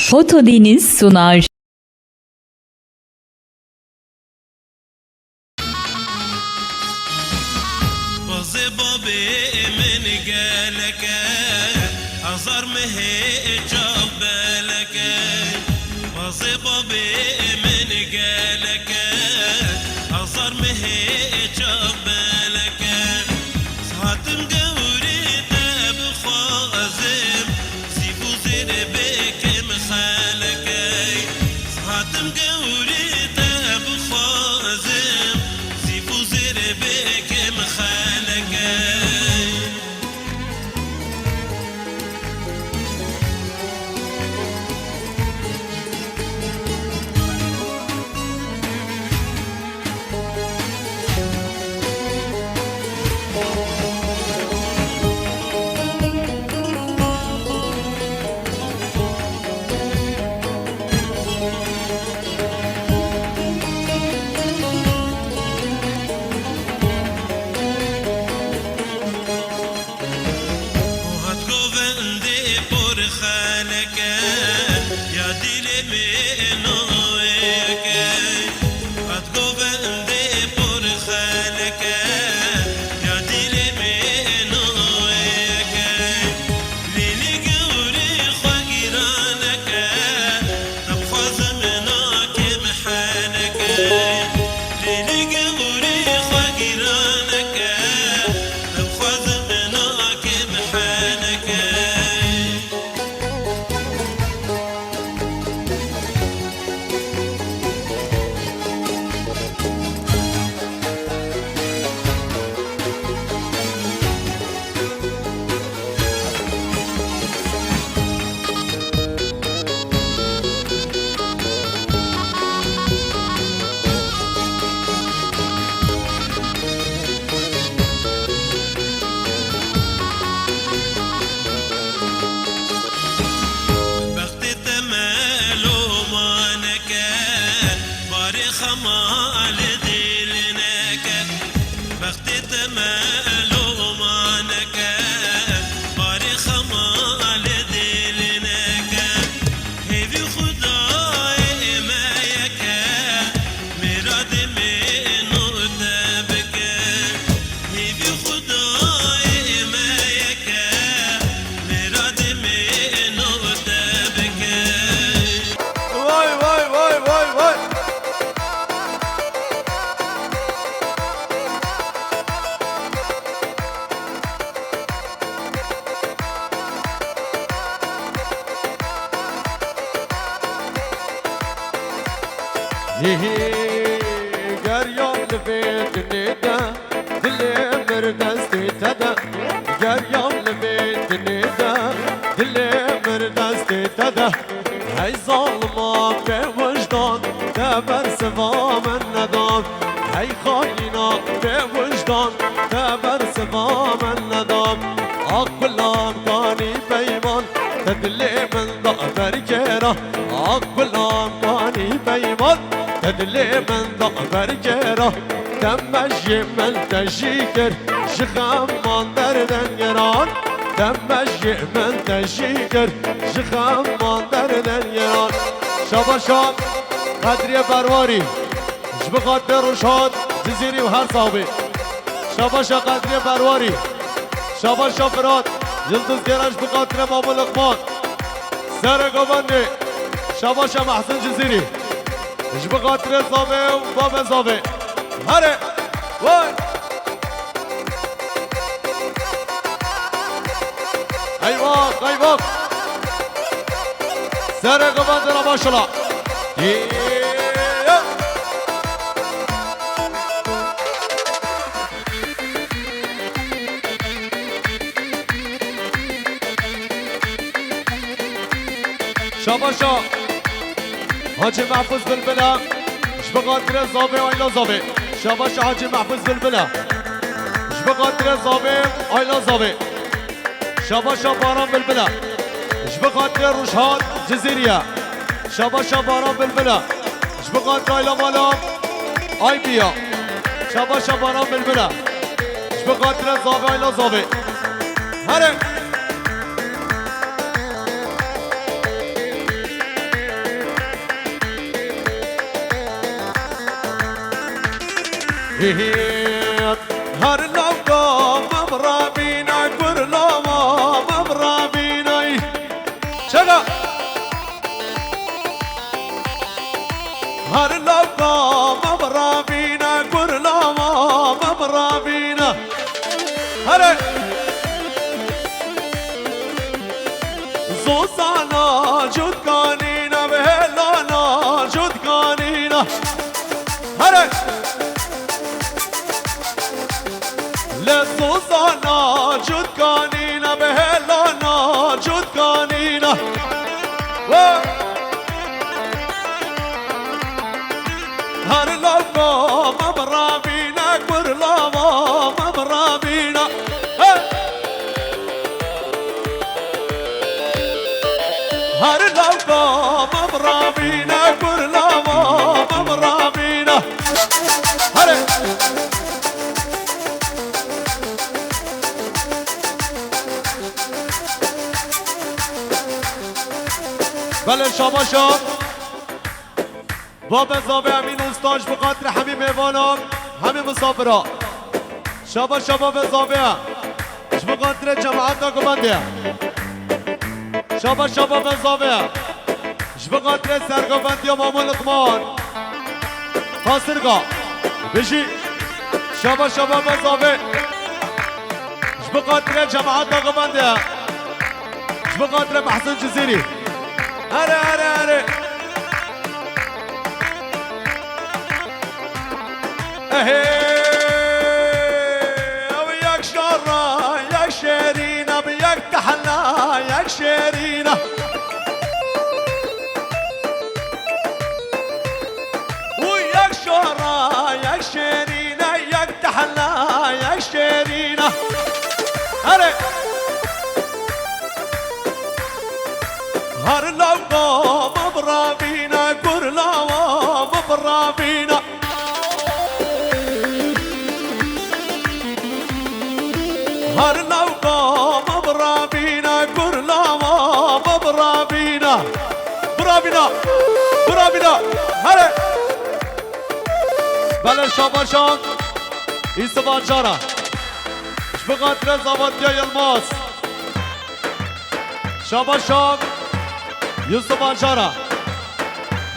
Foto Deniz sunar. Geryon lebet nida, dile merdasti tada. Geryon lebet nida, dile merdasti tada. Hey zalma be vujdan, teber sevam nedam. Hey khaina be vujdan, teber sevam nedam. Akbulam kani beyman, tedli men da berkera. Akbulam kani beyman. تدلي من ضعبر جرا دمجي من تشيكر شخام من دردن يران دمجي من تشيكر شخام من دردن يران شابا شاب قدري برواري جبقاتر وشاد جزيري وهر صابي شابا شاب قدري برواري شابا شاب فرات يلدز گرش بقاتر مامو لقمان سرقو بندي شابا شاب محسن جزيري ايش بخاطر صافي وبابا صافي هري واي ايواق ايواق سرق بندنا ما شاء الله شاباشا حاجی محفوظ بلبلا اش بقاتر زابه آیلا زابه شاباش حاجی محفوظ بلبلا اش بقاتر زابه آیلا زابه شاباش باران بلبلا اش بقاتر روشهان جزیریه شاباش باران بلبلا اش بقاتر آیلا مالا آی بیا شاباش باران بلبلا اش بقاتر زابه آیلا زابه هره هر لوگا مبرا بینا کرلاما مبرا بینای چگا هر لوگا مبرا بینا کرلاما مبرا بینا هر زوزانا جود کانینا بهلانا جود کانینا هر لزوزانا جود کانینا بهلانا جود کانینا هر لوگا مبرا بینا کرلاما مبرا بینا هر لوگا مبرا بینا کرلاما مبرا بینا هر بله شاباشا باب زاویه امین استاج بخاطر همین میوانان همین مسافرها شاباشا باب زاویه بخاطر جماعت آگمانده شاباشا باب زاویه بخاطر سرگوبندی مامون لقمان خاصرگاه بشی شاباشا باب زاویه بخاطر جماعت آگمانده بخاطر محسن جزیری هره هره هره او یک شارا یک شیرینه به یک تحنا یک شیرینه و یک شارا یک شیرینه یک تحنا یک شیرینه هره هر لوگا مبرا بینا کرلاما مبرا بینا هر لوگا مبرا بینا کرلاما مبرا بینا برا بینا برا بینا هره بله شاباشان ایسوان جارا بقدر زبادی یلماس شاباشان یوسف آنجارا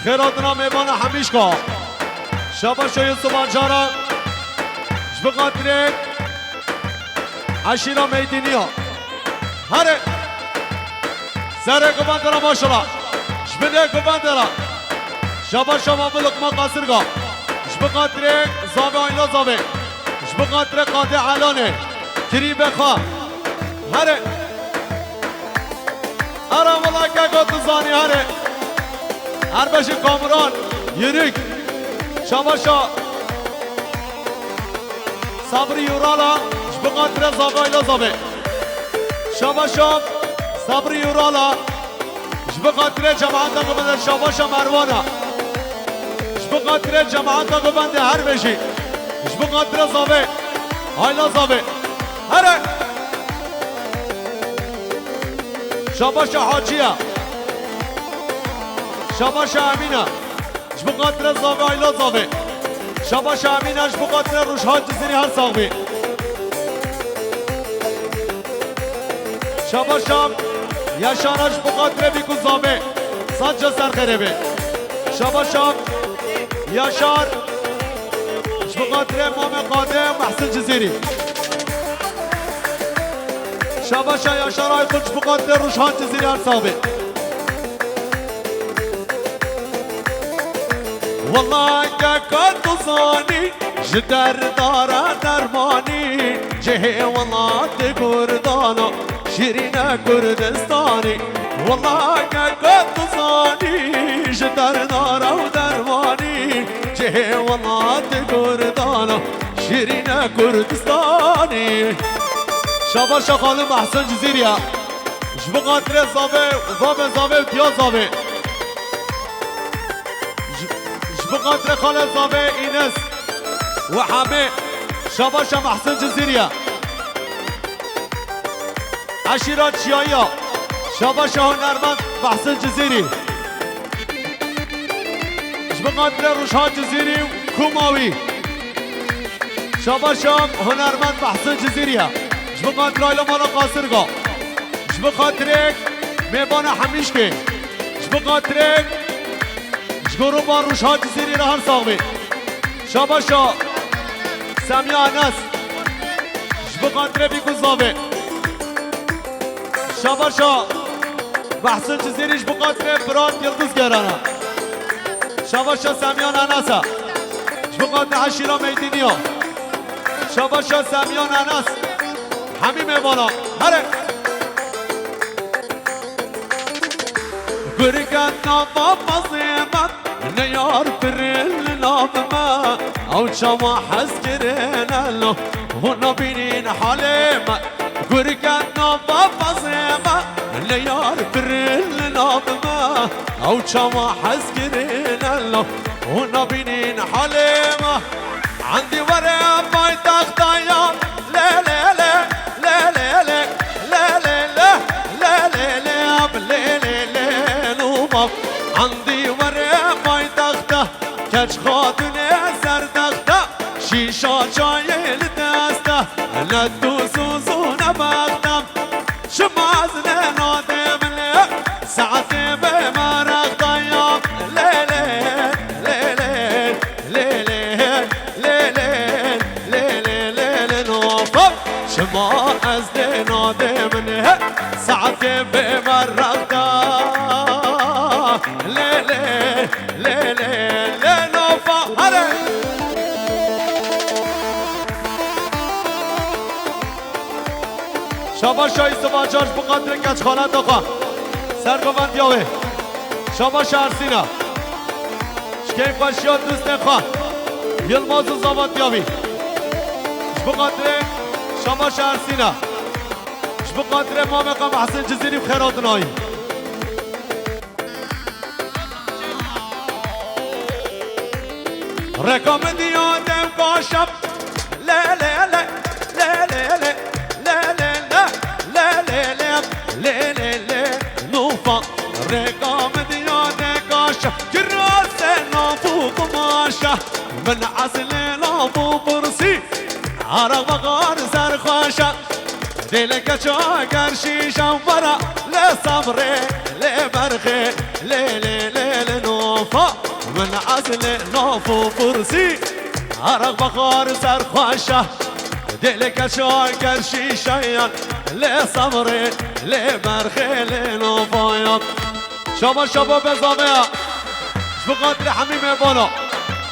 خیراتنا میبان همیشگاه شاباشا یوسف آنجارا بقدر عشیرا میدینی ها هره سره گوبندرا ماشالله شبیده گوبندرا شاباشا ماملک ما قصرگاه بقدر زاوه آیلا زاوه بقدر قاطع علانه کری بخواه هره هره والله که گفت زانی هره هر بشی کامران یریک شاباشا صبری یورالا بقدر زاوه آیلا زاوه شاباشا صبری یورالا بقدر جماعت قبنده شاباشا مروانه بقدر جماعت قبنده هر بشی بقدر زاوه آیلا زاوه هره شاباشا حاجیه شاباشا امینه بقدر زاوه آیلا زاوه شاباشا امینه بقدر روشهای جزیری هر ساقبی شاباشا یشانش بقدر بیکو زاوه سنجا سرخیره بی شاباشا یشار بقدر امام قادم محسن جزیری شاباشا یشارای خودش بقدر روشان جزیری هر ساقبی والله که کردوزانی جدر داره درمانی جه والله کردانا شیرین کردستانی والله که کردوزانی جدر داره درمانی جه والله کردانا شیرین کردستانی شاباشا خانم محسن جزیریه بقدر زاوه زاوه دیا زاوه بقدر خالد زاوه اینس و همه شاباشا محسن جزیریه عشیرات چیایا شاباشا هنرمند محسن جزیری بقدر روشها جزیری و کوماوی شاباشم هنرمند محسن جزیریه جبقات رایل مالا قاصرگا جبقاترک میبانه همیش که جبقاترک جگرو با روشها جزیری را هر ساقبی شاباشا سمیا انس جبقاتره بیگوزاوه شاباشا محسن جزیری جبقاتره برات یلدوز گرانه شاباشا سمیان انسه جبقاتره حشیرا میدینی ها شاباشا سمیان انس همین میبانا هره برکت نابا بازیمت نیار برل نابما او چما حس کرنالو و نبینین حالمت برکت نابا بازیمت نیار برل نابما او چما حس کرنالو و نبینین حالمت عندي ورا باي تغطيان لا لا لا لا لا لا لا لا لا لا لا لا لا لا نوبا عندي ورا باي تغطى كاش خاطن سر تغطى شيشة جاي لدسته لا تسوزونا بغدم شمازنا نادم لا ساعتي بمرق ضيام لا لا لا لا لا شما از ناده منه ساعتی بمرق دا لیلی لیلی لنوفا هره شاباش های سباجاش بقدر کچ خانه داخا سرگوند یاوه شاباش ارسینا شکیم خوشیات دوست نخواه یلماز و زابط یاوی بقدر شاباش ارسینا بقدر ما مقام حسن جزیری و خیرات نایی رقم دیادم باشم لا لا لا لا لا لا لا لا لا لا لا لا لا نوفا رقم دیادم باشم کراس نافو قماشه من اصل نافو برسی عرق بغار سرخوشه دلك شاكر شيشة برا لا صبري لا برخي لا لا لا لا نوفا من أصل نوفو فرسي عرق بخار سرخوشه دلك شاكر شيشة لا صبري لا برخي لا نوفا شابا شابا بزامه شبقاتر حميم بالا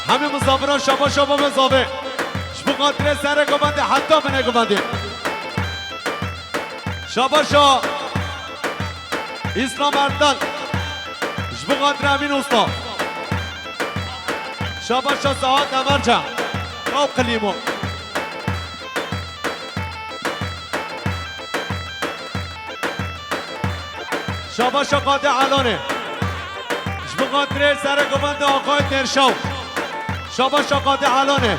همه مسافران شابا شابا بزامه شبقاتر سر گبنده حتی من گبنده شاباشا اسلام اردن جبقات رامین استا شاباشا ساعت امرجا او قلیمو شاباشا قاده علانه جبقات ری سر گوند آقای ترشاو شاباشا قاده علانه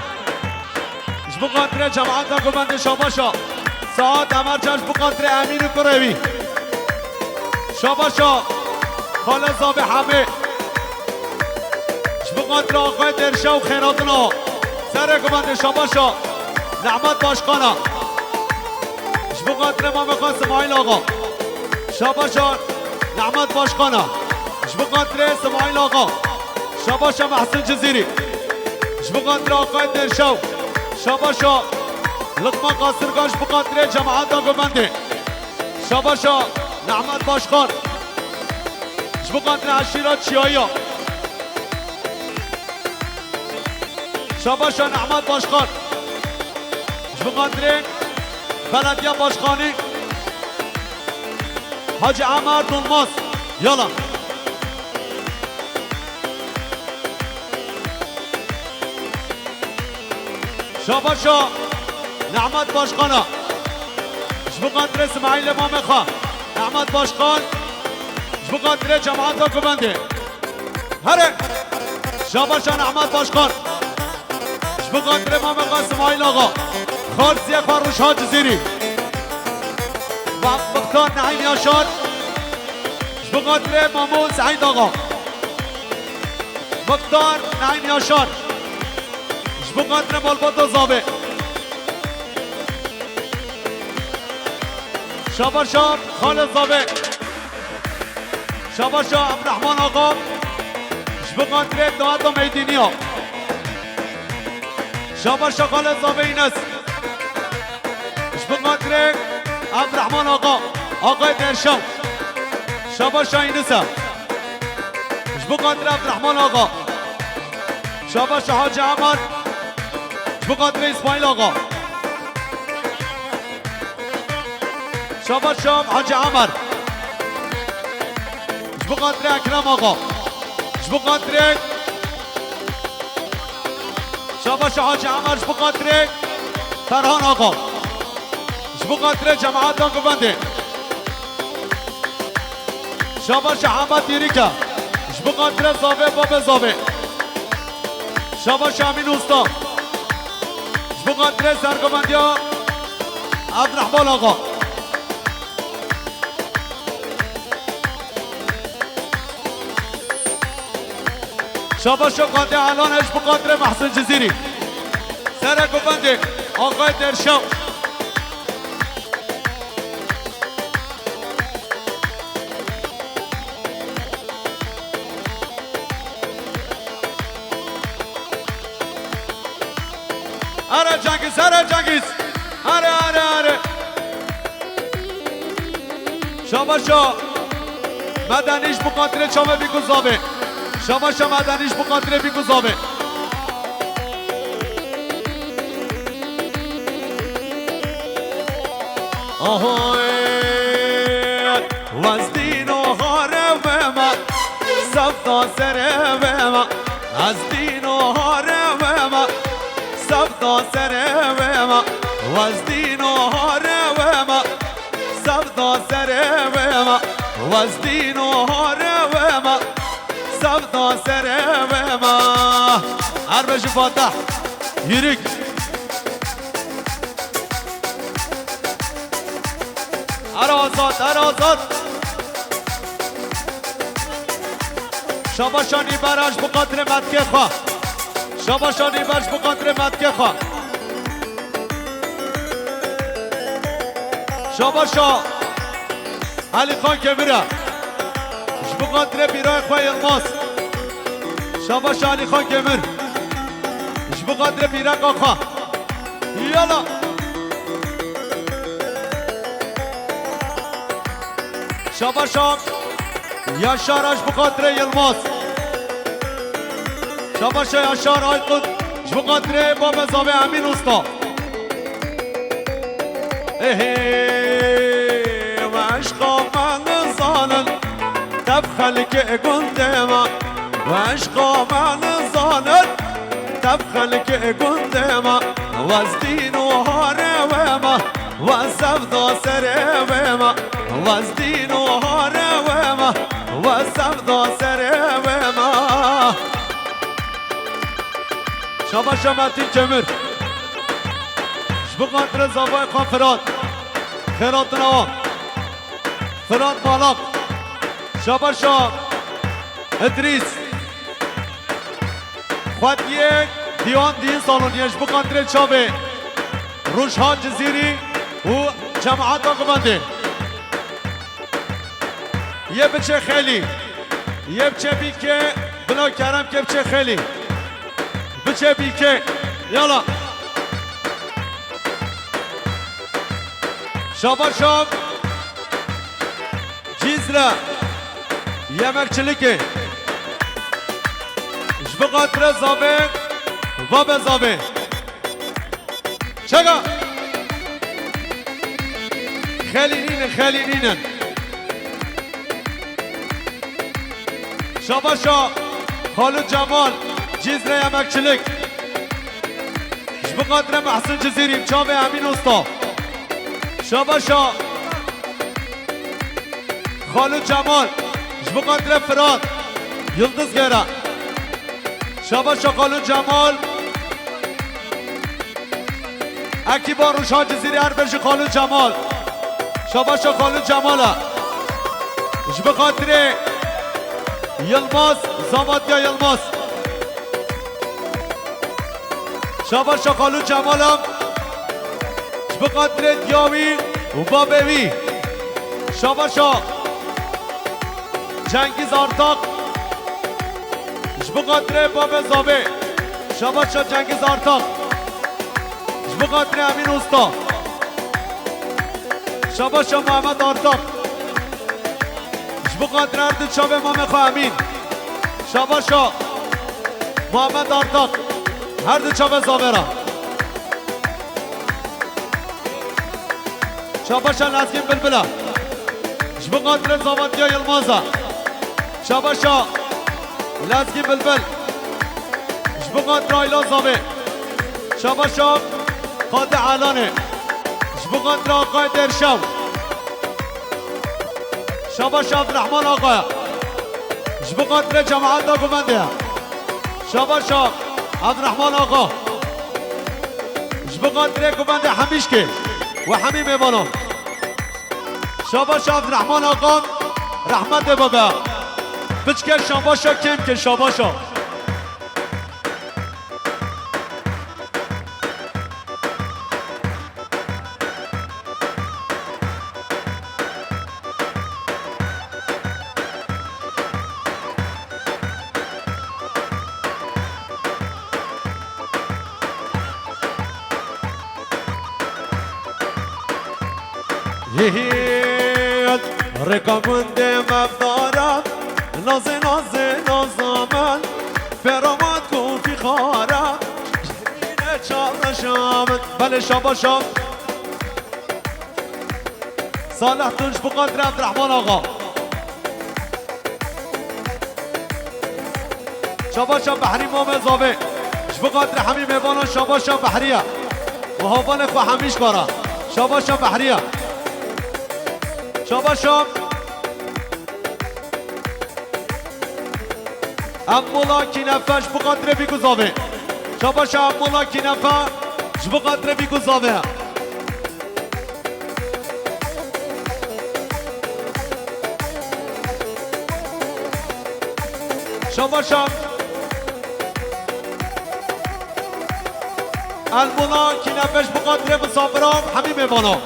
جبقات ری جماعت گوند شاباشا ساعت امرجاش بقدر امیر کروی شاباشا خاله زاب همه بقدر آقای درشا و خیراتنا سر گوند شاباشا نعمت باشقانا بقدر امام خان اسماعیل آقا شاباشا نعمت باشقانا بقدر اسماعیل آقا شاباشا محسن جزیری بقدر آقای درشا شاباشا لقمه قاصرگاش بقدر جماعت گوونده شاباشا نعمت باشخان بقدر عشیرات چیایا شاباشا نعمت باشخان بقدر بلدیه باشخانی حاج عمر دلماس یالا شاباشا نعمت باشخانه بقدر اسماعیل امام خان نعمت باشخان بقدر جماعت گوونده هره شاباشا نعمت باشخان بقدر امام خان اسماعیل آقا خالصی فروش ها جزیری و مختار نعیم یاشار بقدر مامو سعید آقا مختار نعیم یاشار بقدر مالبات و زابه شاباشا خالد زابه شاباشا عبدالرحمن آقا شبقاتره دوات میدینیا شاباشا خالد زابه اینس شبقاتره عبدالرحمن آقا آقای درشم شاباشا اینسه شبقاتره عبدالرحمن آقا شاباشا حاج عمر شبقاتره اسماعیل آقا شاباشا حاج عمر شبقاتره اکرم آقا شبقاتره شاباشا حاج عمر شبقاتره فرهان آقا شبقاتره جماعت آقا بنده شاباشا حمد دیریکا شبقاتره زاوه باب زاوه شاباشا امین اوستا شبقاتره سرگوبندیا عبدالرحمن آقا شاباشا قاطع علانش بقدر محسن جزیری سرگوبنده آقای درشم اره جنگیز اره جنگیز اره شاباشا مدنیش بقدر چامه بیگذابه شاباشا مدنیش بقدر بیگذابه آهای وزدین و هاره بما سفتا سره بما از دین و هاره بما سفتا سره بما وزدین و هاره بما سفتا سره بما وزدین و هاره بما سفتا سره بما عربش فاتح يريك ارازات شاباشانی براش بقدر مدکه خواه شاباشانی براش بقدر مدکه خواه شاباشا علی خان کبیره بقدر بیرای خواه الماس شاباشا علی خان کبیر بقدر بیرک آقا یالا شاباشا یاشارش بقدر یلماس شاباشا یاشار آیقود بقدر باب زاوه امین استا و عشقا من زانن تبخل که گندما و عشقا من زانن تبخل که گندما و از دین و هاره وما و از سفدا سره وما و از دین و هاره وما و از سفدا سره وما شاباشا متین کمر شبقاتر زاوای خواه فراد خیرات نوا فراد مالاق شاباشا ادریس خود یک دیوان دین سالونیش بقدر چابه روشها جزیری و جماعت آقابنده یه بچه خیلی یه بچه بیکه بلا کرم که بچه خیلی بچه بیکه یالا شاباشا جیزره یمکچلیکه بقدر زابه و به زابه چگا خیلی نینن شاباشا خالد جمال جیزره یمکچلیک بقدر محسن جزیریم چاوه امین استا شاباشا خالد جمال بقدر فراد یلدز گره شاباشا خالد جمال اکی با روشها جزیری عربش خالد جمال شاباشا خالد جماله بخاطر یلماس زامادیا یلماس شاباشا خالد جمالم بخاطر دیاوی و بابوی شاباشا جنگیز آرتاق جبقاتره باب زابه شاباشا جنگیز آرتاق جبقاتره امین اوستا شاباشا محمد آرتاق جبقاتره ارد چابه مامخو امین شاباشا محمد آرتاق هر دو چابه زابه را شاباشا لازگین بلبلا جبقاتره زابطیا یلمازا شاباشا لازگین بلبل جبقاتره ایلا زابه شاباشا قاطع علانه جبقاتره آقای درشو شاباشا عبدالرحمن آقای جبقاتره جماعت دا گمنده شاباشا عبدالرحمن آقا جبقاتره گمنده حمیشکه و حمی میبانم شاباشا عبدالرحمن آقا رحمت بابا بچکه شاباشا کم که شاباشا هيهيد ركا گنده مبدارم ناز ناز نازامن فرامات کن فی خارم شهرینه چارشامن بله شاباشا صالح تنش بقدر عبدالرحمن آقا شاباشا بحری مام زاوه بقدر حمی میبانا شاباشا بحریه و هاوان خو حمیش کارا شاباشا بحریه شاباشا امولا کی نفش بقدر بیگذابه شاباشا امولا کی نفش بقدر بیگذابه شاباشا المولا کی نفش بقدر مسافرام همین میبانا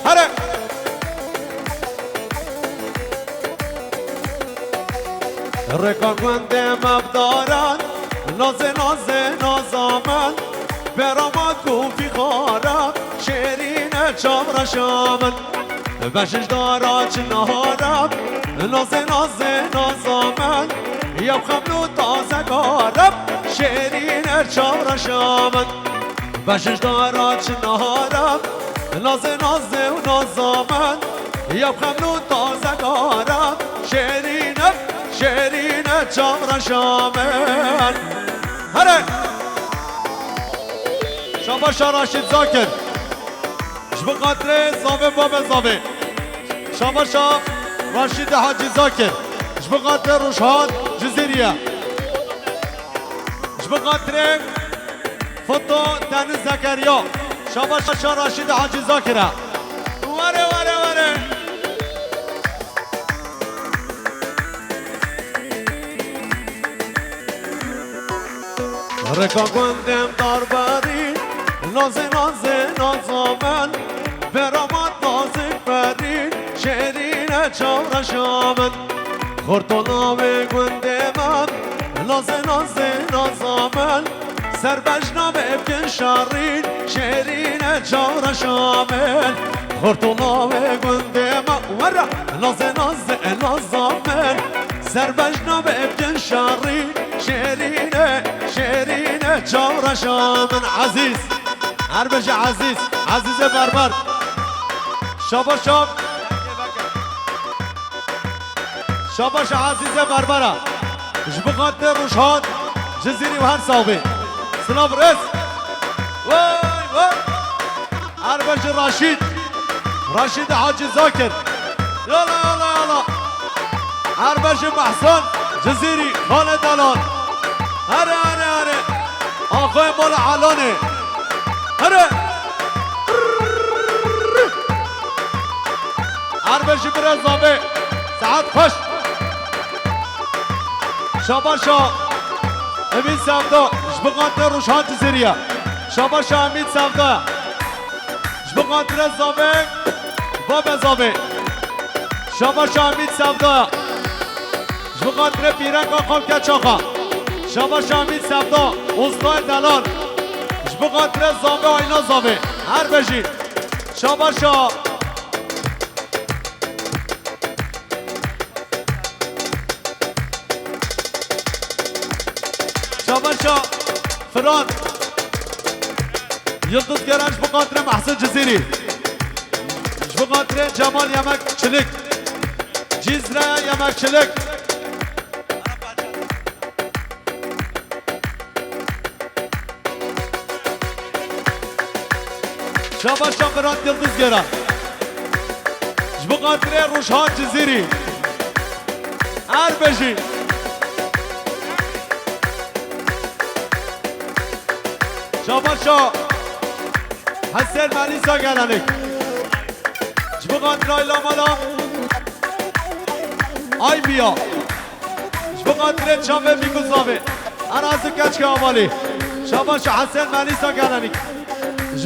هره رکا گنده مبدارن ناز ناز نازامن برامات گوفی خارم شیرین چامر شامن بشش دارا چنهارم ناز ناز نازامن یا خملو تازه کارم شیرین چامر شامن بشش دارا چنهارم ناز ناز نازامن یا خملو تازه کارم شیرینم شیرینه چامر شامل هره شاباشا راشد زاکر جبقاتره زاوه باب زاوه شاباشا راشد حاجی زاکر جبقاتره روشهان جزیریه جبقاتره فوتو دنیز زکریا شاباشا راشد حاجی زاکره وره وره وره رکا گندم داربری ناز ناز نازامن برامات نازک برین شیرین چامر شامن خورتونام گندم ناز ناز نازامن سربجنام ابکن شارین شیرین چامر شامن خورتونام گندم ورا ناز ناز نازامن سربجنام ابکن شارین شیرینه شیرینه چامر شامن عزیز هربش عزیز عزیز بربر شاباشا شاباشا عزیز بربره جبقات روشهان جزیری و هر صوبه سلام رس وای وای هربش راشد حاجی زاکر یالا یالا یالا هربش محسن جزیری خالد الان هره هره هره آقای مال علانه هره هربشی بره زابه ساعت خوش شاباشا امین سفدا جبقات روشان جزیریه شاباشا امین سفدا جبقات زابه باب زابه شاباش حمید سبدا بخاطر پیرنگ آقا کچاقا شاباش حمید سبدا استاد دلال بخاطر زابه آینا زابه هر بشید شاباشا شاباشا فران یلدز گرانش بخاطر محسن جزیری بخاطر جمال یمک چلک جیزره یمک چلک شاباشا فران یلدز گران بخاطر روشان جزیری هر بشی شاباشا حسین ملیسا گلنک بخاطر آیلا مالا آی بیا بخاطر چاوه میگوزاوه اراز کچ که آمالی شاباشا حسین ملیسا گلنک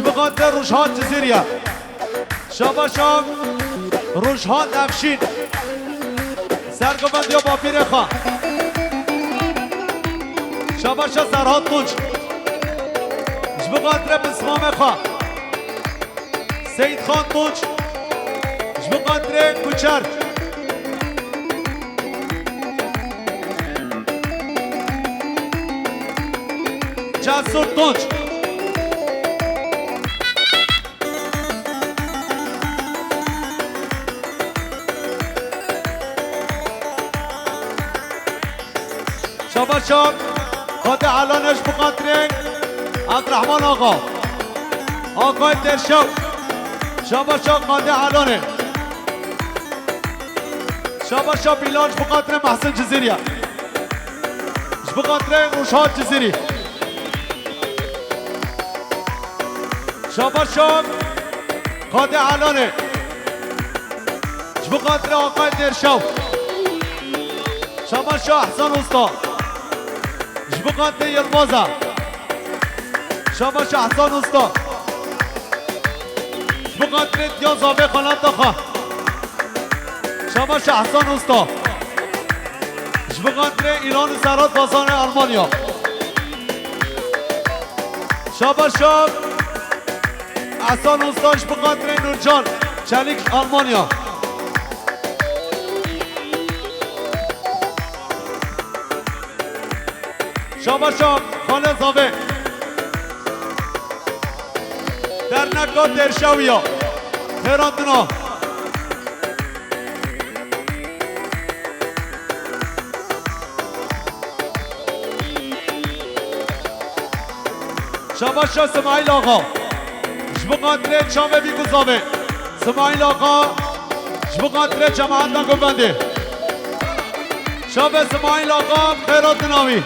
بخاطر روشان جزیریه شاباشا روشان نفشین سرگوبندی و بافیر خواه شاباشا سرحاد تونج بخاطر بسمام خواه سید خان تونج بخاطر کوچر جسور تونج شاباشا خاطر علانش بخاطر عبدالرحمن آقا آقای درشو شاباشا قاده علانه شاباشا بیلانش بخاطر محسن جزیریه بخاطر روشان جزیری شاباشا قاده علانه بخاطر آقای درشو شاباشا احسان استا بخاطر یلمازه شاباش احسان استا بخاطر دیا زابه خانت داخا شاباش احسان استا بخاطر ایران سرات بازان آلمانیا شاباش احسان استاش بخاطر نورجان چلیک آلمانیا شاباش خالد زابه در نکات درشاویا خیراتنا شاباشا سمایل آقا بخاطر چامه بیگوزابه سمایل آقا بخاطر جماعت نگوبنده شابه سمایل آقا خیراتناوی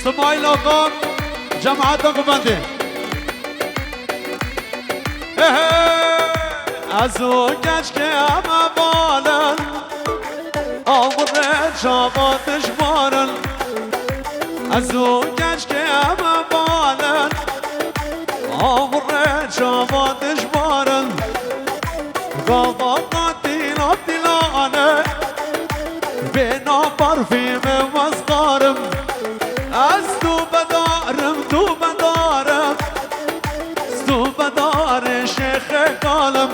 سمایل آقا جماعت نگوبنده از او گچ که همه بالن آوره جاماتش بارن از او گچ که همه بالن آوره جاماتش بارن گاوا قاتیل آبدیلانه بینا پرفیم وزقارم از تو بدارم تو بدارم تو بدار شیخ کالم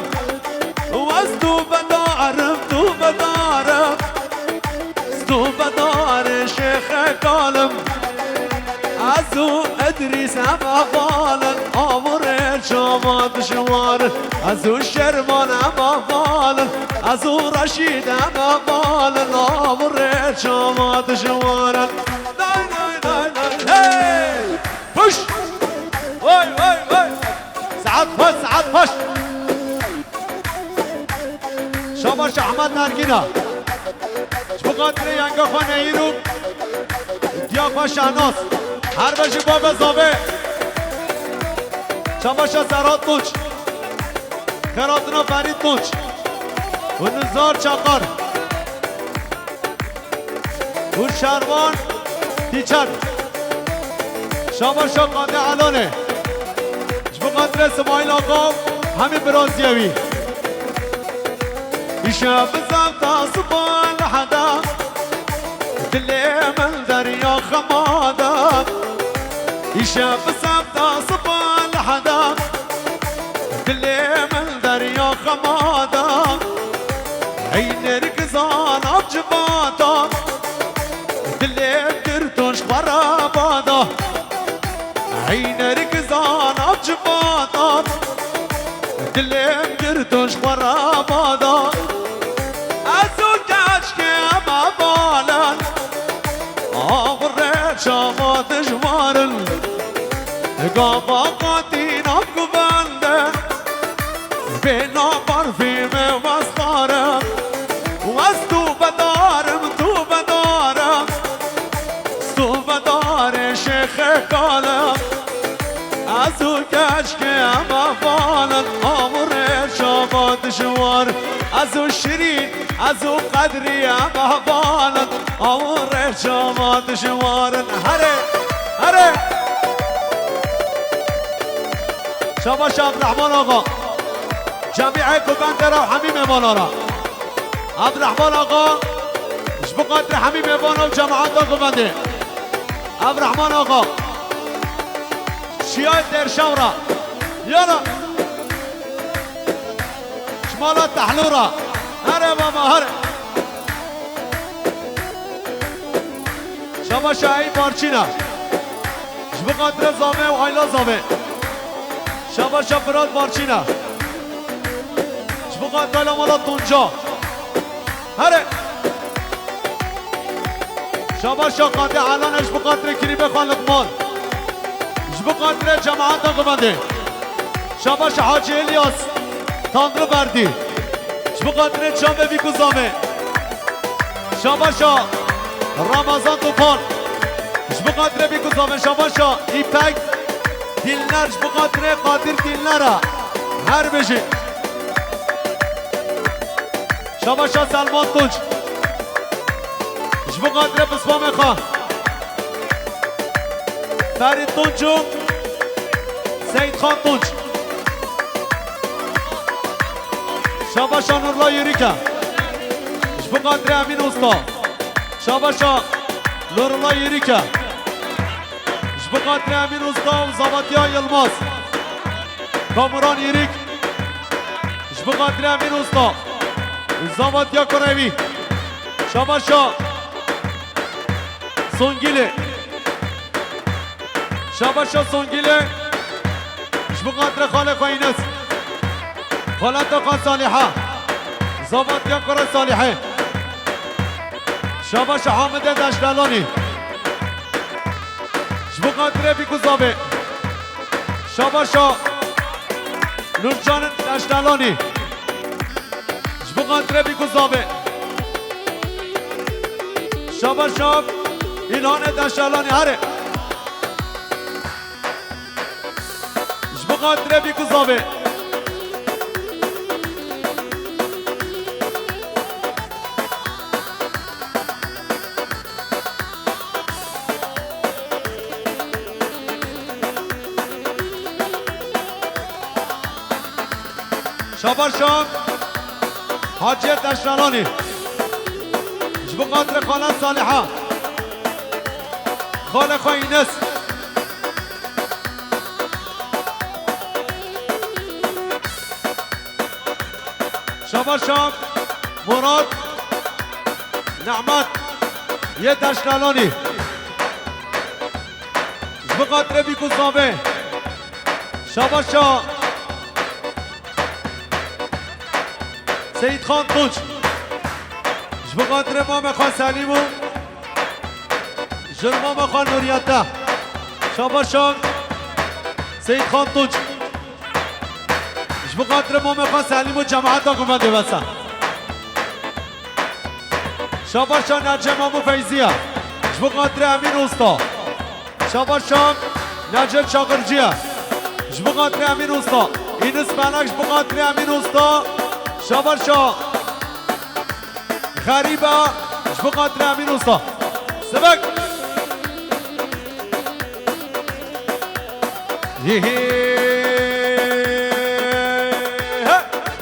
و از تو بدارم تو بدارم تو بدار شیخ کالم از او ادریس هم اقبالن آمور جامات شمار از او شرمان هم اقبالن از او رشید هم اقبالن آمور جامات شمارن دای دای دای دای هی پش وای وای وای سعد پاش شاباش احمد نرگینا بخاطر ینگا خانه ایرو دیاقا شهناز هر بشی باب زابه شاباش سرات تونج خیراتنا فرید تونج و نزار چاقار و شروان تیچر شاباش قاده علانه بخاطر اسماعیل آقا همین برازیوی شاب زبطة صبان حدا دلي من دريا خمادا شاب زبطة صبان حدا دلي من دريا خمادا عين ركزان عجباتا دلي بدرتوش خرابادا عين ركزان عجباتا دلي بدرتوش خرابادا شامات جوارن قابا قاتينا قبانده بينا برفيم واسطارم واستو بدارم تو بدارم ستو بدار شيخ قالم ازو كشك اما فالن امر شامات جوار ازو شرين ازو قدري اما فالن امر شامات جوارن هره هره شاباش عبد الرحمن آقا جميع کوبندرا و حمیم ایمانارا عبد الرحمن آقا اش بقدر حمیم ایمانا و جماعت کوبنده عبد الرحمن آقا شیای درشورا یالا شمالات تحلورا هره بابا هره شاباش ای بارچینا اش بقدر زامه و آیلا زامه شاباش فراد بارچینا بقدر دالا مالا تونجا هره شاباش قاده علانش بقدر کریبه خان لقمان بقدر جماعت قبنده شاباش حاجی الیاس تاندرو بردی بقدر جامعه بیکوزامه شاباش رمضان توپان بقدر بیکوزامه شاباش ایپک دلنرش بقدر قادر دلنره هر بشه شاباش سلمان تونج بقدر بسپام خان فرید تونجو سید خان تونج شاباش نورلا یوریکا بقدر امین استا شاباش نورلا یوریکا بقدر امین استا و زباتیا یلماز کامران یوریک بقدر امین استا زباتیا کنوی شاباش سونگیله شاباش سونگیله بقدر خاله خوینس خالت خان صالحه زباتیا کره صالحه شاباش حامد دشتلانی بقدر بیکوزابه شاباش نورجان دشتلانی بقدر بیکوزابه شاباش ایلان دشتلانی هره بقدر بیکوزابه شاباشان حاجی دشتلانی بقدر خاله صالحه خاله خوینس شاباشان مراد نعمت یه دشتلانی بقدر بیکوزامه شاباشان سید خان تونج بقدر مام خان سلیمو جرمام خان نوریتا شاباشان سید خان تونج بقدر مام خان سلیمو جماعت آقومده بسن شاباشان نجم امو فیزیه بقدر امین استا شاباشان نجم شاقرجیه بقدر امین استا این اسمناکش بقدر امین استا شاباشا غریبه بقدر امین استا سبک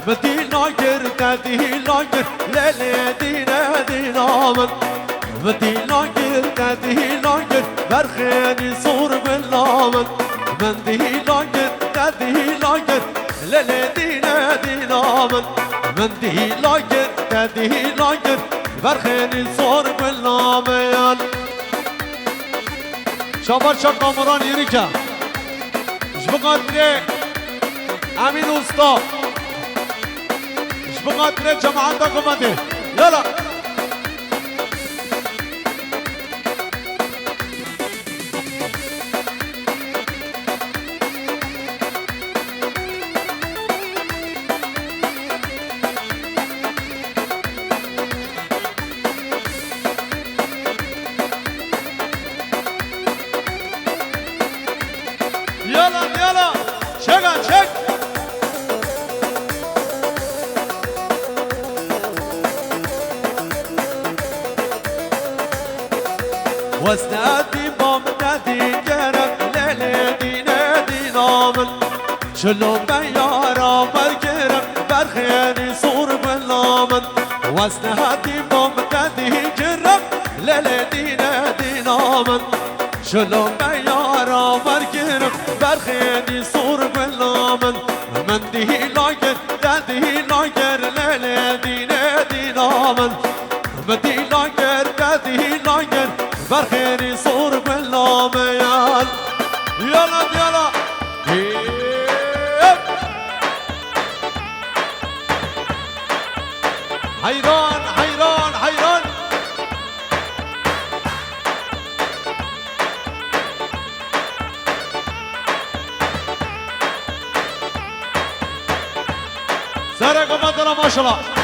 بدینا گرده دیلا لاگر لیلی دینه دینامن بدی لاگر ندی لاگر برخیانی سور بلامن من دی لاگر ندی لاگر لیلی دینه دینامن من دی لاگر ندی لاگر برخیانی سور بلامن شاباش کامران یری که بقدر امین اوستا بقدر جماعت حکومتی یالا يلا شك وسنادي بام نادي جرب ليلي نادي نامن شلو بيارا بركرم برخياني صور بالنامن وسنادي بام نادي جرب ليلي نادي نامن شلو بيارا بركرم برخياني صور بالنامن من دي لاجر دادي لاجر ليلي نادي نامن بدي لاجر دادي لاجر برخيري صور بالناميان يلا يلا حيران حيران حيران سرقوا بدرة ما شاء الله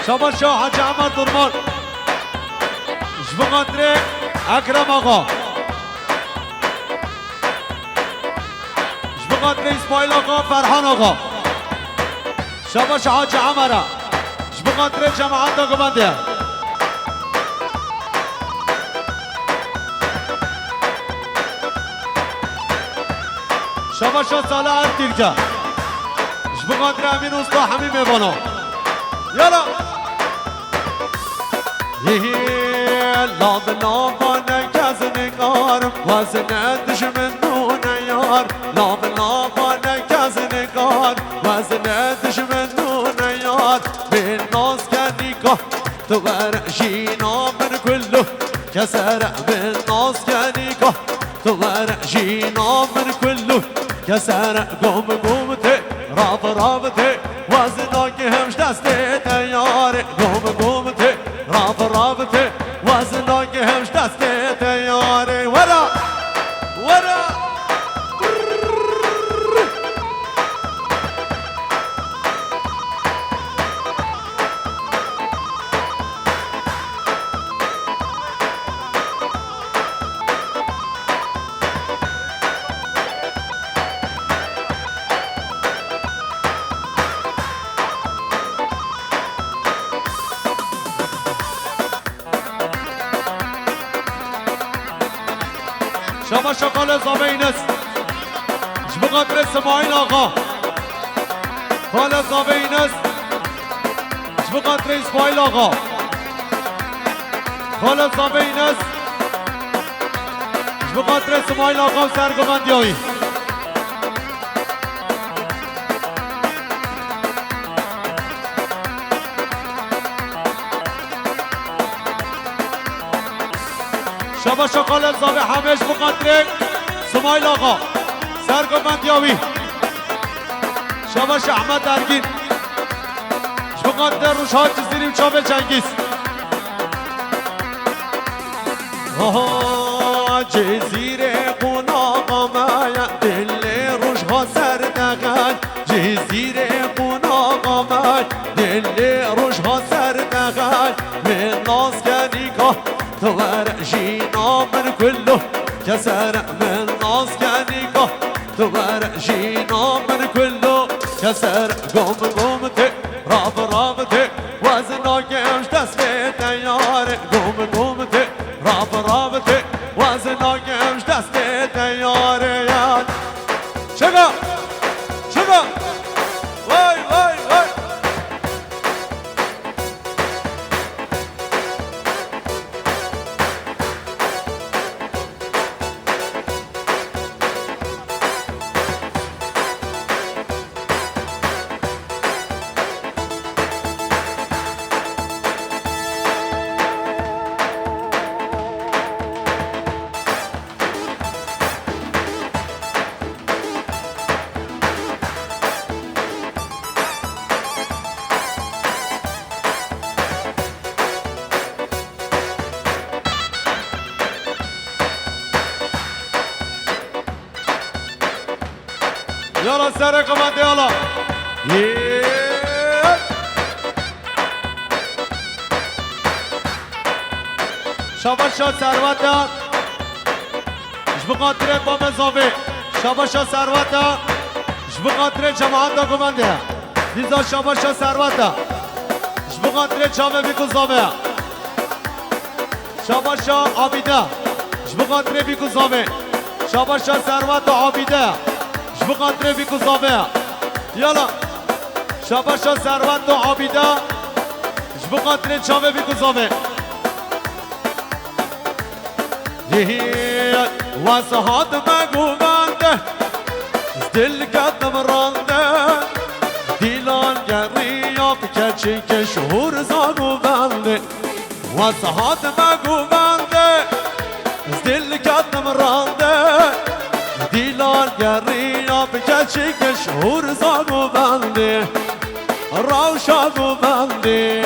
شباب شاه حاج احمد درمان شبقدر اکرم آقا شبقدر اسماعیل آقا فرحان آقا شباب شاه حاج عمره شبقدر جماعت آقا بنده شباب شاه صالح التیرکه شبقدر امین اوستا همین میبانو يلا لا بلافانا كازن قارم وزندش من دون يار لا بلافانا كازن قار وزندش من دون يار بالناس كنيكا تغرجينا من كله كسر بالناس كنيكا تغرجينا من كله كسر قوم قومتي راب رابتي وزنك همش دستي تياري قوم قومتي راب رابتي وزنك همش دستي تياري ورا ورا شما شکال زابین است بقدر اسماعیل آقا خال زابین است بقدر اسماعیل آقا خال زابین است بقدر اسماعیل آقا سرگمندیایی شما شکال زابه همش بقدر اسماعیل آقا سرگمندیایی شباش احمد درگین بقدر روشها جزیریم چابه جنگیز جزیره قناقا مایا دل روشها سردقل جزیره قناقا مایا دل روشها سردقل من ناس کنیکا تورجینا من كله كسر من ناس کنیکا تورجینا من كله كسر قوم قومتي راب رابتي وزنك امش دست تيار قوم قومتي راب رابتي وزنك امش دست تيار يلا سر كمان يلا شاباشا ثروت بخاطر بام زاوی شاباشا ثروت بخاطر جماعت داگمنده دیزا شاباشا ثروت بخاطر چاوه بیکو زاوی شاباشا عابده بخاطر بیکو زاوی شاباشا ثروت عابده بخاطر بیکو زاوی یالا شاباشا ثروت عابده بخاطر چاوه بیکو زاوی واسهات مقومانده دل قدم رانده دیلان گریاب کچی که شهور زاگو بنده واسهات مقومانده دل قدم رانده دیلان گریاب کچی که شهور زاگو بنده راوشاگو بنده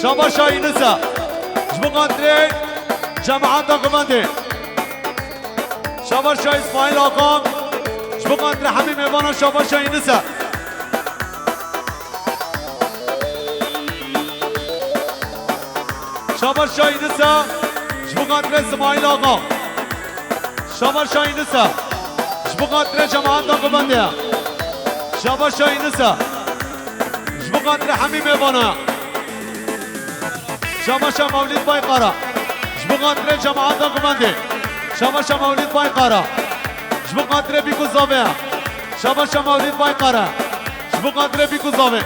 شاباشا اینسا بقدر جماعت داگمنده شاباشا اسماعیل آقام بقدر همه میوانا شاباشا اینسا شاباشا اینسا بقدر اسماعیل آقام شاباشا اینسا بقدر جماعت داگمنده شاباشا اینسا بقدر همه میوانا شاباشا مولید بای قارا بقدر جماعت داگمنده شاباشا مولید بای قارا بقدر بیکو زاوه شاباشا مولید بای قارا بقدر بیکو زاوه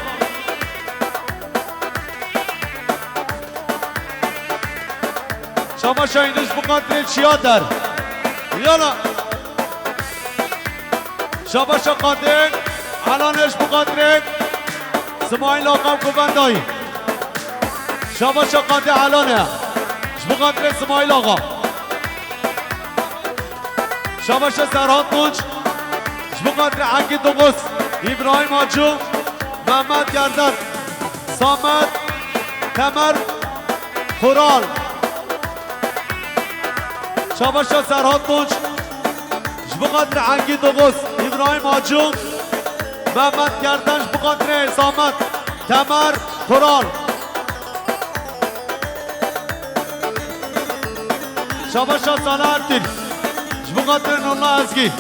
شاباشا اینش بقدر چیا در یالا شاباشا قادر الانش بقدر اسماعیل آقام گوبندایی شاباشا قادر علانه بقدر اسماعیل آقا شاباشا سرحاد قنج بقدر عقی دوغس ابراهیم آجو محمد گردن سامد تمر خورال شاباشا سرحاد قنج بقدر عقی دوغس ابراهیم آجو محمد گردن بقدر سامد تمر خورال شاباشا ساله ارتین بقدر نولا ازگی